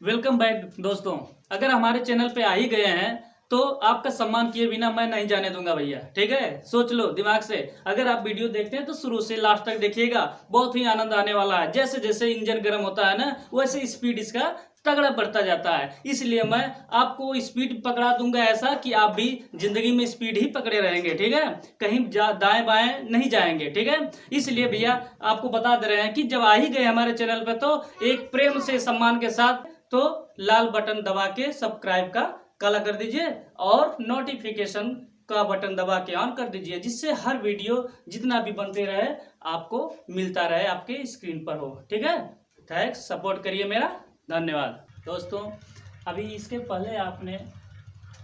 Welcome back दोस्तों। अगर हमारे चैनल पे आ ही गए हैं तो आपका सम्मान किए बिना मैं नहीं जाने दूंगा भैया। ठीक है, सोच लो दिमाग से। अगर आप वीडियो देखते हैं तो शुरू से लास्ट तक देखिएगा, बहुत ही आनंद आने वाला है। जैसे जैसे इंजन गर्म होता है ना, वैसे स्पीड इसका तगड़ा बढ़ता जाता है। इसलिए मैं आपको स्पीड पकड़ा दूंगा ऐसा कि आप भी जिंदगी में स्पीड ही पकड़े रहेंगे। ठीक है, कहीं दाएं बाएं नहीं जाएंगे। ठीक है, इसलिए भैया आपको बता दे रहे हैं कि जब आ ही गए हमारे चैनल पे तो एक प्रेम से सम्मान के साथ तो लाल बटन दबा के सब्सक्राइब का काला कर दीजिए और नोटिफिकेशन का बटन दबा के ऑन कर दीजिए, जिससे हर वीडियो जितना भी बनते रहे आपको मिलता रहे, आपके स्क्रीन पर हो। ठीक है, थैंक्स, सपोर्ट करिए मेरा, धन्यवाद। दोस्तों, अभी इसके पहले आपने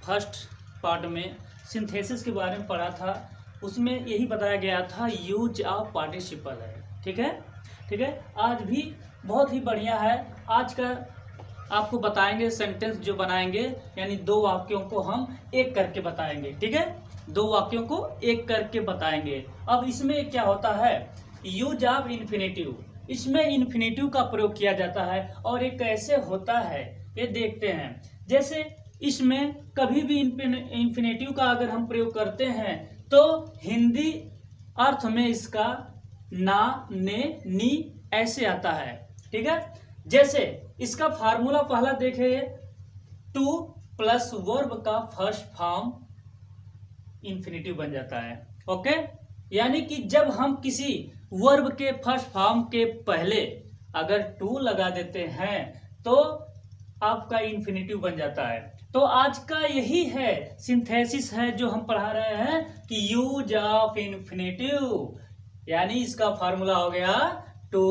फर्स्ट पार्ट में सिंथेसिस के बारे में पढ़ा था, उसमें यही बताया गया था यूज ऑफ पार्टिसिपल है। ठीक है, ठीक है, आज भी बहुत ही बढ़िया है। आज का आपको बताएंगे सेंटेंस जो बनाएंगे, यानी दो वाक्यों को हम एक करके बताएंगे। ठीक है, दो वाक्यों को एक करके बताएंगे। अब इसमें क्या होता है, यूज ऑफ इन्फिनेटिव, इसमें इन्फिनेटिव का प्रयोग किया जाता है और ये कैसे होता है ये देखते हैं। जैसे इसमें कभी भी इन्फिनेटिव का अगर हम प्रयोग करते हैं तो हिंदी अर्थ में इसका ना, ने, नी ऐसे आता है। ठीक है, जैसे इसका फार्मूला पहला देखे, टू प्लस वर्ब का फर्स्ट फॉर्म इंफिनिटिव बन जाता है। ओके, यानी कि जब हम किसी वर्ब के फर्स्ट फॉर्म के पहले अगर टू लगा देते हैं तो आपका इंफिनिटिव बन जाता है। तो आज का यही है, सिंथेसिस है जो हम पढ़ा रहे हैं कि यूज ऑफ इंफिनिटिव, यानी इसका फार्मूला हो गया टू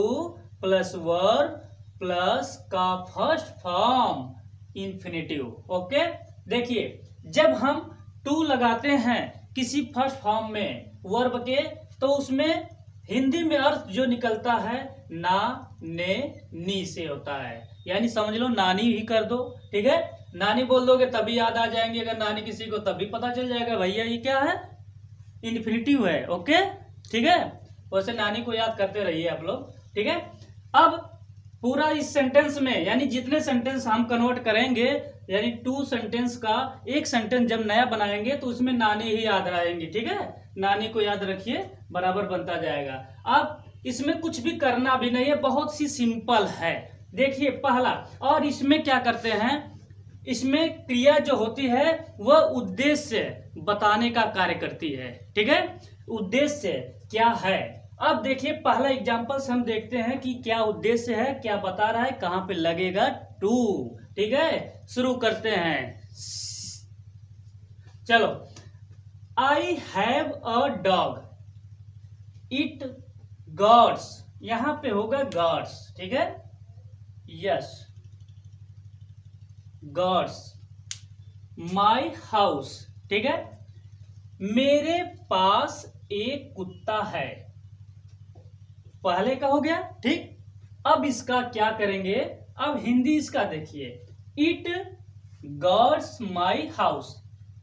प्लस वर्ब प्लस का फर्स्ट फॉर्म इंफिनिटिव। ओके, देखिए जब हम टू लगाते हैं किसी फर्स्ट फॉर्म में वर्ब के तो उसमें हिंदी में अर्थ जो निकलता है ना, ने, नी से होता है। यानी समझ लो नानी ही कर दो। ठीक है, नानी बोल दोगे तभी याद आ जाएंगे, अगर नानी किसी को तभी पता चल जाएगा भैया ये क्या है, इन्फिनिटिव है। ओके, ठीक है, वैसे नानी को याद करते रहिए आप लोग। ठीक है, अब पूरा इस सेंटेंस में, यानी जितने सेंटेंस हम कन्वर्ट करेंगे, यानी टू सेंटेंस का एक सेंटेंस जब नया बनाएंगे तो उसमें नानी ही याद रहेंगी। ठीक है, नानी को याद रखिए, बराबर बनता जाएगा। अब इसमें कुछ भी करना भी नहीं है, बहुत सी सिंपल है। देखिए पहला, और इसमें क्या करते हैं, इसमें क्रिया जो होती है वह उद्देश्य बताने का कार्य करती है। ठीक है, उद्देश्य क्या है। अब देखिए पहला एग्जांपल से हम देखते हैं कि क्या उद्देश्य है, क्या बता रहा है, कहां पे लगेगा टू। ठीक है, शुरू करते हैं। चलो, आई have a dog, it guards, यहां पे होगा गार्ड्स। ठीक है, यस, गार्ड्स माई हाउस। ठीक है, मेरे पास एक कुत्ता है, पहले का हो गया। ठीक, अब इसका क्या करेंगे, अब हिंदी इसका देखिए, इट गार्ड्स माई हाउस,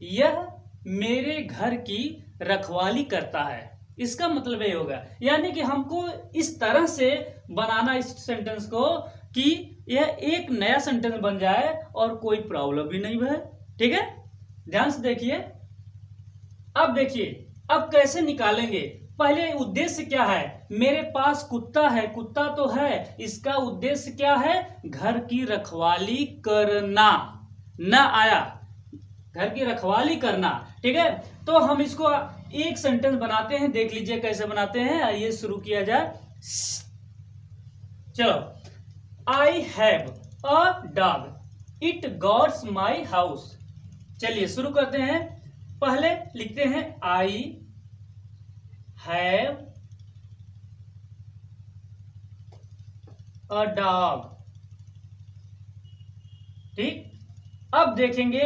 यह मेरे घर की रखवाली करता है। इसका मतलब ये होगा, यानी कि हमको इस तरह से बनाना इस सेंटेंस को कि यह एक नया सेंटेंस बन जाए और कोई प्रॉब्लम भी नहीं है। ठीक है, ध्यान से देखिए। अब देखिए अब कैसे निकालेंगे, पहले उद्देश्य क्या है, मेरे पास कुत्ता है, कुत्ता तो है, इसका उद्देश्य क्या है, घर की रखवाली करना, ना आया, घर की रखवाली करना। ठीक है, तो हम इसको एक सेंटेंस बनाते हैं, देख लीजिए कैसे बनाते हैं। आइए शुरू किया जाए। चलो, आई have a dog, it guards my house. चलिए शुरू करते हैं। पहले लिखते हैं आई हैव अ डॉग। ठीक, अब देखेंगे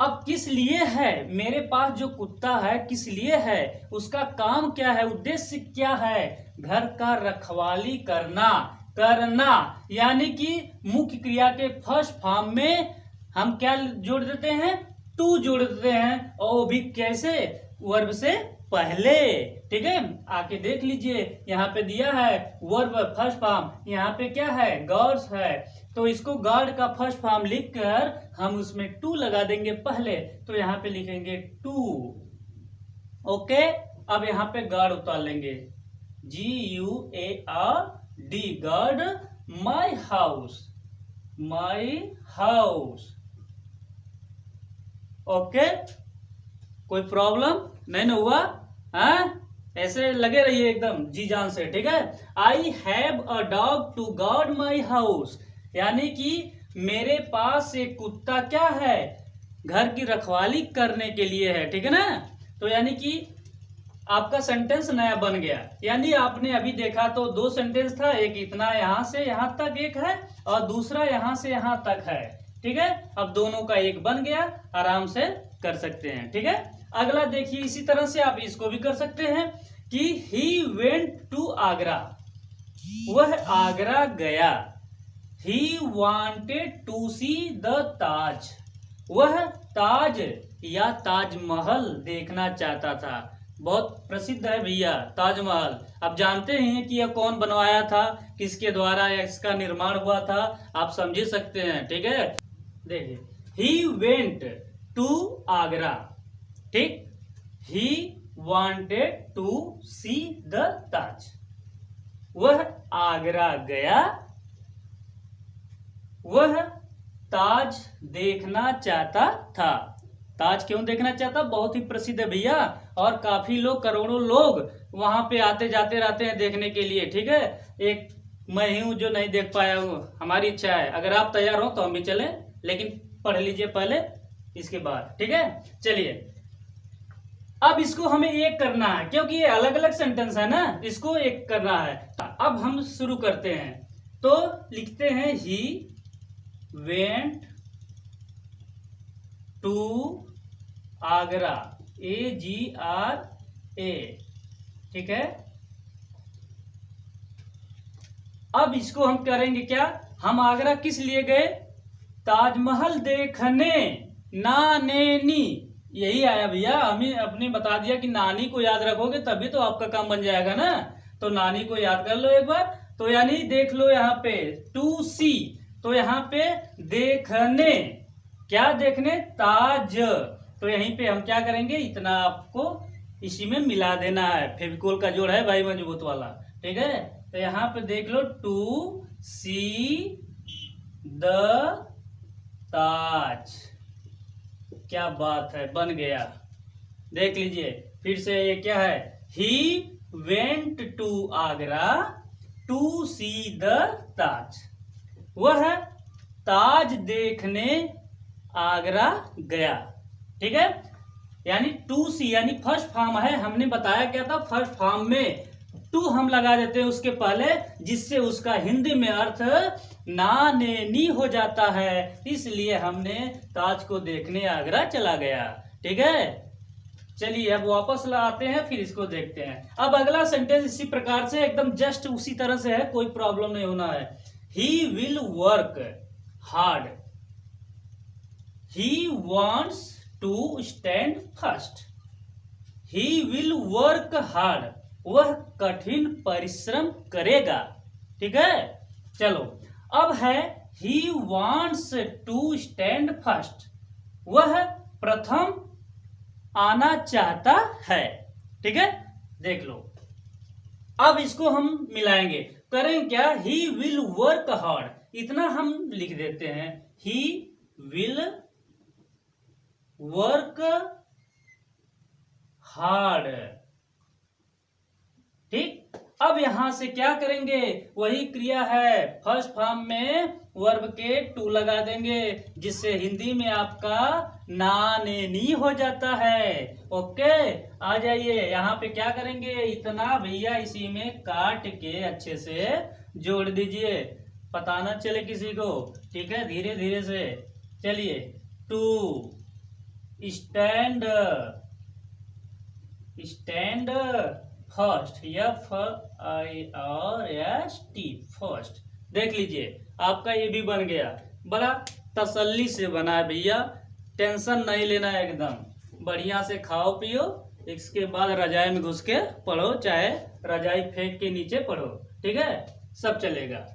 अब किस लिए है, मेरे पास जो कुत्ता है किस लिए है, उसका काम क्या है, उद्देश्य क्या है, घर का रखवाली करना। करना यानी कि मुख्य क्रिया के फर्स्ट फॉर्म में हम क्या जोड़ देते हैं, टू जोड़ देते हैं, और वो भी कैसे, वर्ब से पहले। ठीक है, आके देख लीजिए, यहाँ पे दिया है वर्ब फर्स्ट फॉर्म, यहाँ पे क्या है, गर्ल्स है, तो इसको गॉड का फर्स्ट फॉर्म लिखकर हम उसमें टू लगा देंगे पहले, तो यहाँ पे लिखेंगे टू। ओके, अब यहाँ पे गॉड उतार लेंगे, GUARD, God, my house, my house. Okay, कोई प्रॉब्लम नहीं ना हुआ? हाँ, ऐसे लगे रहिए एकदम जी जान से, ठीक है। I have a dog to guard my house, यानी कि मेरे पास एक कुत्ता क्या है, घर की रखवाली करने के लिए है, ठीक है ना। तो यानी कि आपका सेंटेंस नया बन गया। यानी आपने अभी देखा तो दो सेंटेंस था, एक इतना यहां से यहां तक एक है और दूसरा यहां से यहां तक है, ठीक है। अब दोनों का एक बन गया, आराम से कर सकते हैं, ठीक है। अगला देखिए, इसी तरह से आप इसको भी कर सकते हैं कि ही वेंट टू आगरा, वह आगरा गया। He wanted to see the Taj, वह ताज या ताजमहल देखना चाहता था। बहुत प्रसिद्ध है भैया ताजमहल। आप जानते हैं कि यह कौन बनवाया था, किसके द्वारा इसका निर्माण हुआ था, आप समझ सकते हैं, ठीक है। देखिए, ही वेंट टू आगरा, ठीक, he wanted to see the Taj, वह आगरा गया, वह ताज देखना चाहता था। ताज क्यों देखना चाहता? बहुत ही प्रसिद्ध है भैया, और काफी लोग, करोड़ों लोग वहां पे आते जाते रहते हैं देखने के लिए, ठीक है। एक मैं ही हूं जो नहीं देख पाया हूं, हमारी इच्छा है, अगर आप तैयार हो तो हम भी चलें, लेकिन पढ़ लीजिए पहले, इसके बाद, ठीक है। चलिए, अब इसको हमें एक करना है, क्योंकि ये अलग अलग सेंटेंस है ना, इसको एक करना है। अब हम शुरू करते हैं, तो लिखते हैं he went to Agra, AGRA, ठीक है। अब इसको हम करेंगे क्या, हम आगरा किस लिए गए? ताजमहल देखने, नानी, यही आया भैया। हमें अपने बता दिया कि नानी को याद रखोगे तभी तो आपका काम बन जाएगा ना, तो नानी को याद कर लो एक बार। तो यानी देख लो यहाँ पे टू सी, तो यहाँ पे देखने, क्या देखने? ताज। तो यहीं पे हम क्या करेंगे, इतना आपको इसी में मिला देना है, फेविकोल का जोड़ है भाई मजबूत वाला, ठीक है। तो यहाँ पे देख लो टू सी द ताज, क्या बात है, बन गया। देख लीजिए फिर से, ये क्या है, he went to Agra to see the Taj, वह ताज देखने आगरा गया, ठीक है। यानी टू सी यानी फर्स्ट फॉर्म है, हमने बताया क्या था, फर्स्ट फॉर्म में टू हम लगा देते हैं उसके पहले, जिससे उसका हिंदी में अर्थ नानी हो जाता है, इसलिए हमने ताज को देखने आगरा चला गया, ठीक है। चलिए अब वापस लाते हैं, फिर इसको देखते हैं। अब अगला सेंटेंस इसी प्रकार से एकदम जस्ट उसी तरह से है, कोई प्रॉब्लम नहीं होना है। He will work hard, he wants to stand first, he will work hard, वह कठिन परिश्रम करेगा, ठीक है। चलो, अब है he wants to stand first, वह प्रथम आना चाहता है, ठीक है। देख लो, अब इसको हम मिलाएंगे, करें क्या, ही विल वर्क हार्ड, इतना हम लिख देते हैं, ही विल वर्क हार्ड, ठीक। अब यहां से क्या करेंगे, वही क्रिया है, फर्स्ट फॉर्म में वर्ब के टू लगा देंगे, जिससे हिंदी में आपका नानी हो जाता है। ओके, आ जाइए, यहाँ पे क्या करेंगे, इतना भैया इसी में काट के अच्छे से जोड़ दीजिए, पता ना चले किसी को, ठीक है, धीरे धीरे से। चलिए, to stand, stand first, FIRST, first. देख लीजिए आपका ये भी बन गया, बड़ा तसल्ली से बना है भैया, टेंशन नहीं लेना है, एकदम बढ़िया से खाओ पियो, इसके बाद रजाई में घुस के पढ़ो, चाहे रजाई फेंक के नीचे पढ़ो, ठीक है, सब चलेगा।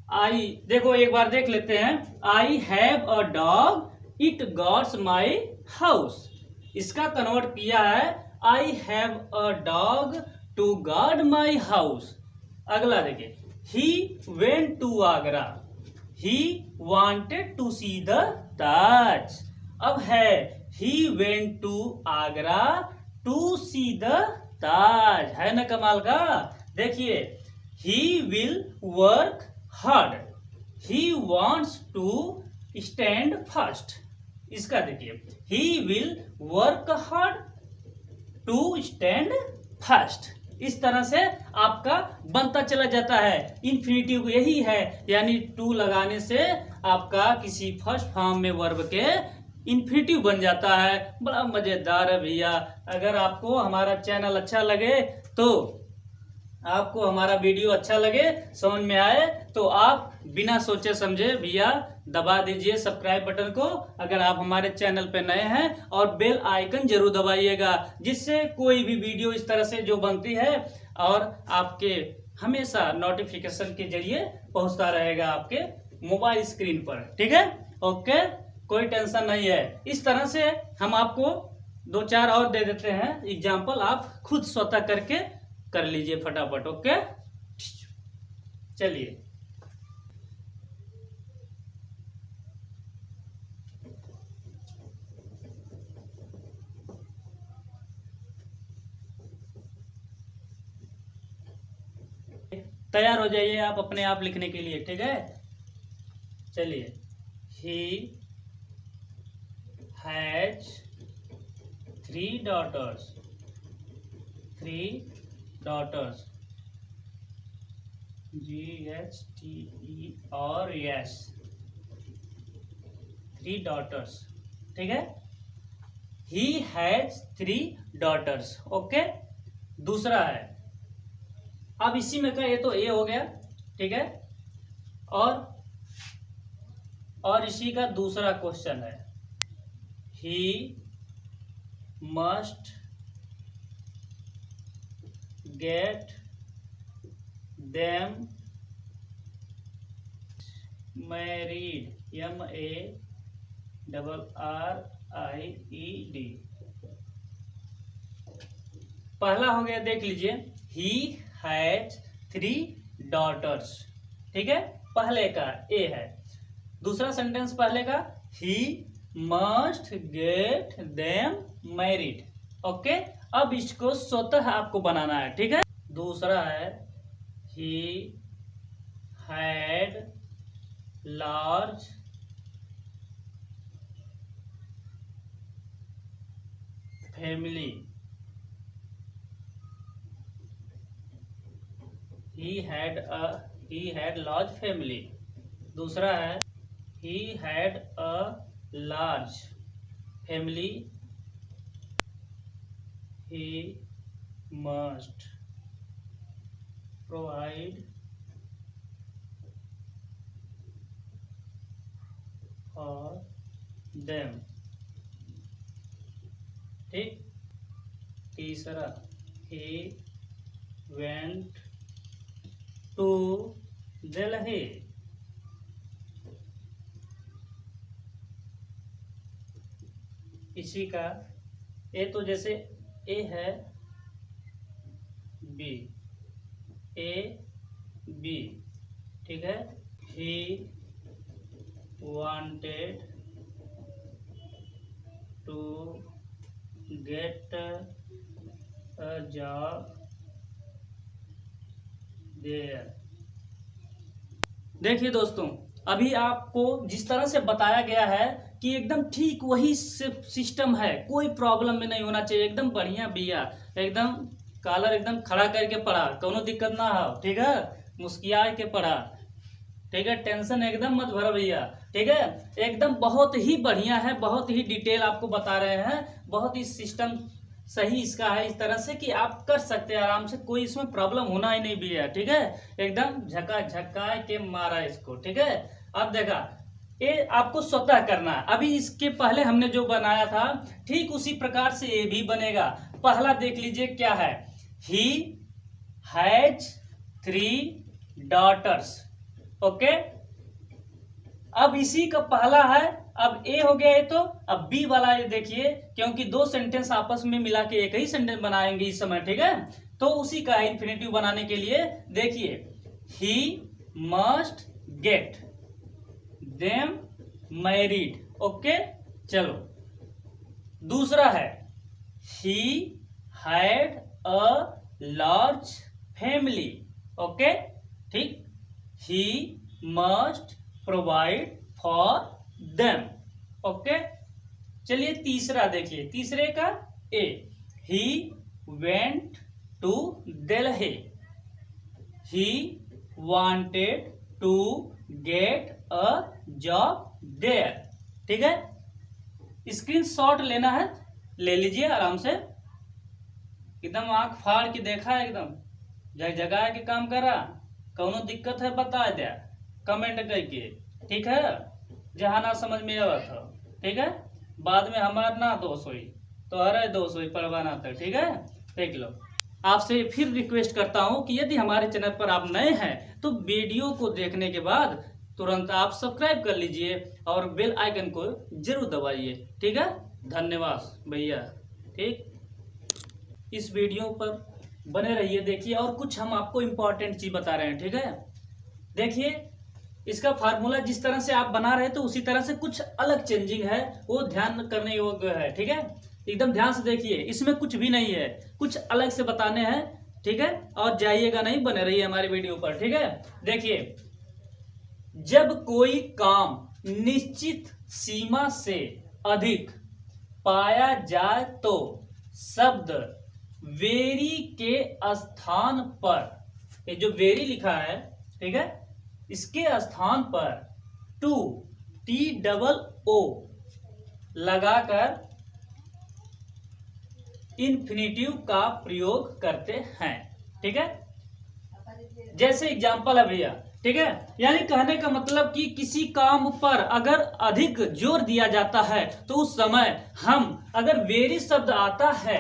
आई, देखो एक बार देख लेते हैं। I have a dog, it guards my house. इसका कन्वर्ट किया है, I have a dog to guard my house. अगला देखिए, he went to Agra, he wanted to see the Taj. अब है, he went to Agra to see the Taj. है ना कमाल का। देखिए, he will work hard, he wants to stand first. इसका देखिए, he will work hard to stand first. इस तरह से आपका बनता चला जाता है। इन्फिनिटिव यही है, यानी टू लगाने से आपका किसी फर्स्ट फॉर्म में वर्ब के इन्फिनिटिव बन जाता है। बड़ा मजेदार है भैया। अगर आपको हमारा चैनल अच्छा लगे, तो आपको हमारा वीडियो अच्छा लगे, समझ में आए, तो आप बिना सोचे समझे भैया दबा दीजिए सब्सक्राइब बटन को। अगर आप हमारे चैनल पे नए हैं, और बेल आइकन जरूर दबाइएगा, जिससे कोई भी वीडियो इस तरह से जो बनती है और आपके हमेशा नोटिफिकेशन के जरिए पहुंचता रहेगा आपके मोबाइल स्क्रीन पर। ठीक है, ओके, कोई टेंशन नहीं है। इस तरह से हम आपको 2-4 और दे देते हैं एग्जाम्पल, आप खुद स्वतः करके कर लीजिए फटाफट। ओके, चलिए। तैयार हो जाइए आप अपने आप लिखने के लिए। ठीक है, चलिए। He has 3 daughters, 3 daughters, GHTE और यस, 3 daughters। ठीक है, ही हैज 3 daughters। ओके, दूसरा है, अब इसी में का ये तो ए हो गया। ठीक है, और इसी का दूसरा क्वेश्चन है, ही must get them married, MARRIED। पहला हो गया, देख लीजिए, ही हैज 3 daughters। ठीक है, पहले का ए है। दूसरा सेंटेंस पहले का, ही must get them married. Okay, अब इसको स्वतः आपको बनाना है। ठीक है, दूसरा है, he had large family, he had large family। दूसरा है, he had a large family, he must provide for them। ठीक, तीसरा, he went to Delhi। इसी का ए तो जैसे ए है, बी, ए बी। ठीक है, he wanted to get a job there. देखिए दोस्तों, अभी आपको जिस तरह से बताया गया है कि एकदम ठीक वही सिस्टम है, कोई प्रॉब्लम में नहीं होना चाहिए। एकदम बढ़िया भैया, एकदम कॉलर एकदम खड़ा करके पढ़ा, कोनो दिक्कत ना हो। ठीक है, मुस्किया के पढ़ा। ठीक है, टेंशन एकदम मत भरो भैया। ठीक है, एकदम बहुत ही बढ़िया है, बहुत ही डिटेल आपको बता रहे हैं। बहुत ही सिस्टम सही इसका है, इस तरह से कि आप कर सकते हैं आराम से, कोई इसमें प्रॉब्लम होना ही नहीं भी है। ठीक है, एकदम झका के मारा इसको। ठीक है, अब देखा, ये आपको स्वतः करना है। अभी इसके पहले हमने जो बनाया था, ठीक उसी प्रकार से ये भी बनेगा। पहला देख लीजिए क्या है, ही हैज 3 daughters। ओके, अब इसी का पहला है, अब ए हो गया ये, तो अब बी वाला ये देखिए, क्योंकि दो सेंटेंस आपस में मिला के एक ही सेंटेंस बनाएंगे इस समय, ठीक है। तो उसी का इन्फिनेटिव बनाने के लिए देखिए, he must get them married. Okay, चलो दूसरा है, he had a large family. Okay, ठीक, he must provide for them. Okay, चलिए तीसरा देखिए, तीसरे का a, he went to Delhi, he wanted to get a job there. ठीक है, स्क्रीनशॉट लेना है, ले लीजिए आराम से, एकदम आंख फाड़ के देखा है, एकदम जगह के काम करा, कौनो दिक्कत है बता दे कमेंट करके, ठीक है, जहां ना समझ में आवा था, ठीक है, बाद में हमारा ना दोष हुई तो अरे दोष हुई परवाना तक, ठीक है, देख लो। आपसे फिर रिक्वेस्ट करता हूं कि यदि हमारे चैनल पर आप नए हैं तो वीडियो को देखने के बाद तुरंत आप सब्सक्राइब कर लीजिए और बेल आइकन को जरूर दबाइए, ठीक है। धन्यवाद भैया, ठीक, इस वीडियो पर बने रहिए, देखिए, और कुछ हम आपको इम्पोर्टेंट चीज बता रहे हैं, ठीक है। देखिए, इसका फार्मूला जिस तरह से आप बना रहे थे उसी तरह से कुछ अलग चेंजिंग है, वो ध्यान करने योग्य है, ठीक है, एकदम ध्यान से देखिए, इसमें कुछ भी नहीं है, कुछ अलग से बताने हैं, ठीक है, और जाइएगा नहीं, बने रहिए हमारे वीडियो पर, ठीक है। देखिए, जब कोई काम निश्चित सीमा से अधिक पाया जाए तो शब्द वेरी के स्थान पर, ये जो वेरी लिखा है, ठीक है, इसके स्थान पर टू, TOO लगाकर इन्फिनेटिव का प्रयोग करते हैं, ठीक है। जैसे एग्जांपल है भैया, ठीक है, यानी कहने का मतलब कि किसी काम पर अगर अधिक जोर दिया जाता है तो उस समय हम अगर वेरी शब्द आता है,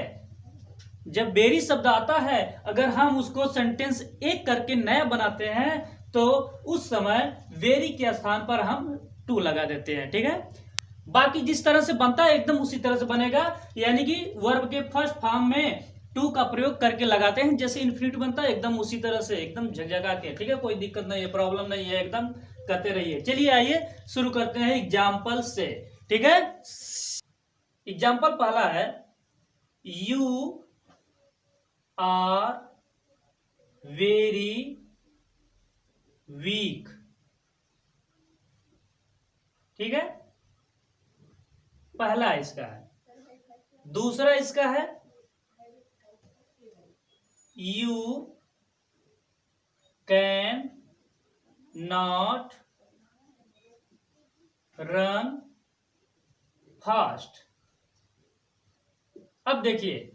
जब वेरी शब्द आता है, अगर हम उसको सेंटेंस एक करके नया बनाते हैं तो उस समय वेरी के स्थान पर हम टू लगा देते हैं, ठीक है। बाकी जिस तरह से बनता है एकदम उसी तरह से बनेगा, यानी कि वर्ब के फर्स्ट फॉर्म में टू का प्रयोग करके लगाते हैं, जैसे इन्फिनिट बनता है एकदम उसी तरह से, एकदम झगझगा के, ठीक है, कोई दिक्कत नहीं है, प्रॉब्लम नहीं है, एकदम करते रहिए। चलिए आइए शुरू करते हैं एग्जाम्पल से, ठीक है। एग्जाम्पल पहला है, यू आर वेरी वीक, ठीक है, पहला इसका है। दूसरा इसका है, you can not run fast. अब देखिए,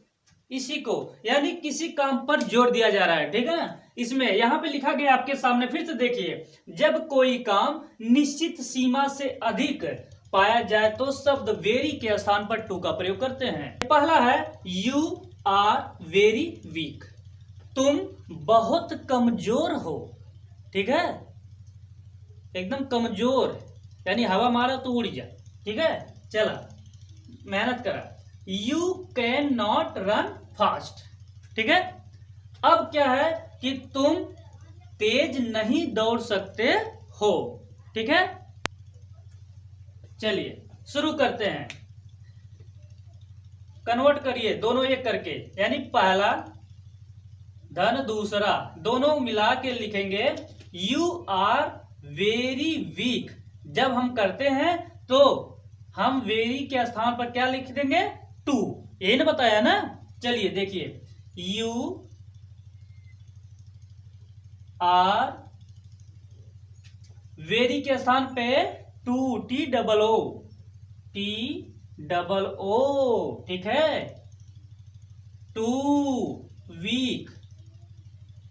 इसी को यानी किसी काम पर जोर दिया जा रहा है, ठीक है ना, इसमें यहां पे लिखा गया आपके सामने, फिर से देखिए, जब कोई काम निश्चित सीमा से अधिक पाया जाए तो शब्द वेरी के स्थान पर टू का प्रयोग करते हैं। पहला है, यू आर वेरी वीक, तुम बहुत कमजोर हो, ठीक है, एकदम कमजोर, यानी हवा मारा तो उड़ जाए, ठीक है, चला मेहनत करा। You can not run fast, ठीक है, अब क्या है कि तुम तेज नहीं दौड़ सकते हो, ठीक है। चलिए शुरू करते हैं, कन्वर्ट करिए दोनों एक करके, यानी पहला धन दूसरा, दोनों मिला के लिखेंगे यू आर वेरी वीक। जब हम करते हैं तो हम वेरी के स्थान पर क्या लिख देंगे, टू, यही ना बताया ना। चलिए देखिए, यू आर वेरी के स्थान पे टू, TOO, ठीक है, टू, वीक,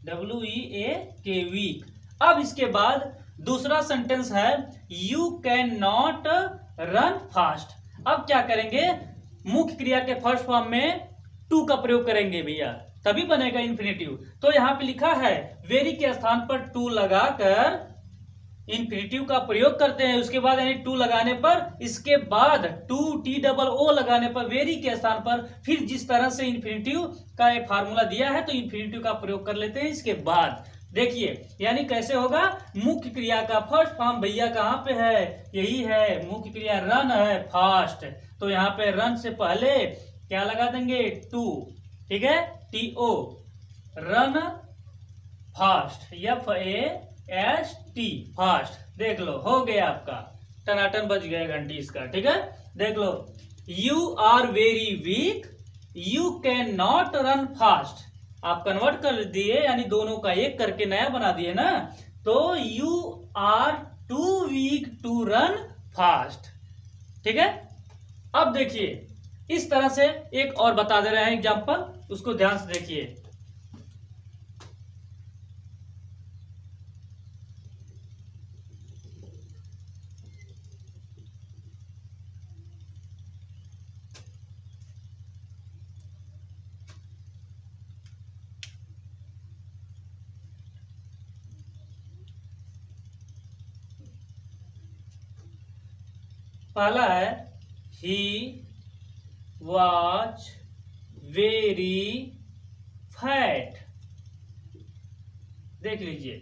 WEAK, वीक। अब इसके बाद दूसरा सेंटेंस है, you can not run fast. अब क्या करेंगे, मुख्य क्रिया के फर्स्ट फॉर्म में टू का प्रयोग करेंगे भैया, तभी बनेगा इन्फिनेटिव। तो यहां पे लिखा है वेरी के स्थान पर टू लगाकर इन्फिनिटिव का प्रयोग करते हैं, उसके बाद यानी टू लगाने पर, इसके बाद टू TOO लगाने पर, वेरी के स्थान पर फिर जिस तरह से इन्फिनिटिव का एक फार्मूला दिया है तो इन्फिनिटिव का प्रयोग कर लेते हैं इसके बाद। देखिए यानी कैसे होगा, मुख्य क्रिया का फर्स्ट फॉर्म भैया कहाँ पे है, यही है, मुख्य क्रिया रन है फास्ट, तो यहाँ पे रन से पहले क्या लगा देंगे, टू, ठीक है, TO, run fast, FAST fast. देख लो हो गया आपका, टनाटन बज गया घंटी इसका, ठीक है। देख लो, you are very weak, you can not run fast, आप कन्वर्ट कर दिए यानी दोनों का एक करके नया बना दिए ना, तो you are too weak to run fast, ठीक है। अब देखिए इस तरह से एक और बता दे रहे हैं एग्जांपल, उसको ध्यान से देखिए। पहला है ही वॉज वेरी फैट, देख लीजिए।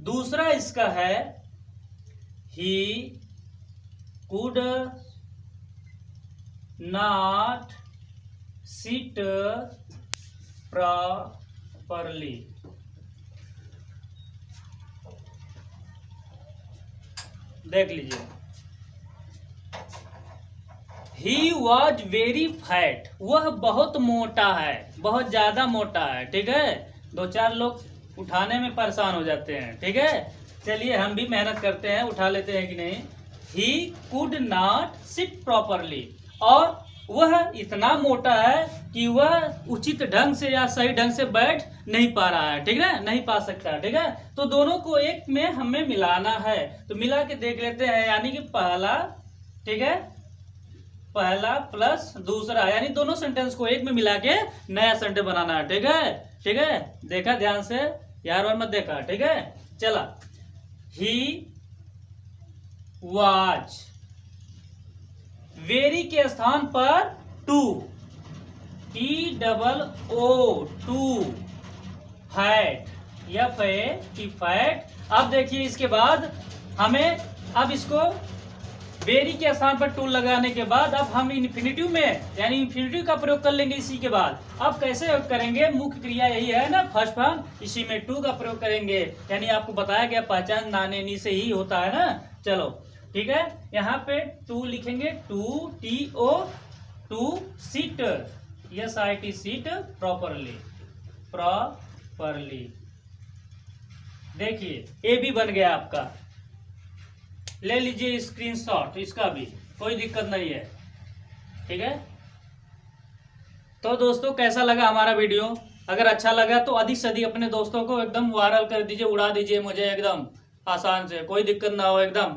दूसरा इसका है he could not sit properly, देख लीजिए। ही वॉज वेरी फैट, वह बहुत मोटा है, बहुत ज्यादा मोटा है, ठीक है। दो चार लोग उठाने में परेशान हो जाते हैं, ठीक है। चलिए हम भी मेहनत करते हैं, उठा लेते हैं कि नहीं। He could not sit properly, और वह इतना मोटा है कि वह उचित ढंग से या सही ढंग से बैठ नहीं पा रहा है, ठीक है, नहीं पा सकता, ठीक है। तो दोनों को एक में हमें मिलाना है, तो मिला के देख लेते हैं। यानी कि पहला, ठीक है, पहला प्लस दूसरा, यानी दोनों सेंटेंस को एक में मिला के नया सेंटेंस बनाना है, ठीक है, ठीक है। देखा ध्यान से यार, और मत देखा, ठीक है। चला, ही वाज, वेरी के स्थान पर too, TOO, too, fat, FAT fat. अब देखिए इसके बाद हमें, अब इसको वेरी के स्थान पर टू लगाने के बाद अब हम इन्फिनिटिव में, यानी इन्फिनिटिव का प्रयोग कर लेंगे इसी के बाद। अब कैसे करेंगे, मुख्य क्रिया यही है ना फर्स्ट फॉर्म, इसी में टू का प्रयोग करेंगे, यानी आपको बताया गया पहचान नाने नी से ही होता है ना। चलो ठीक है, यहाँ पे टू लिखेंगे, to TO, to sit, SIT sit properly, properly. देखिए ए भी बन गया आपका, ले लीजिए स्क्रीनशॉट इसका भी, कोई दिक्कत नहीं है, ठीक है। तो दोस्तों कैसा लगा हमारा वीडियो, अगर अच्छा लगा तो अधिक से अधिक अपने दोस्तों को एकदम वायरल कर दीजिए, उड़ा दीजिए मुझे एकदम आसान से, कोई दिक्कत ना हो एकदम।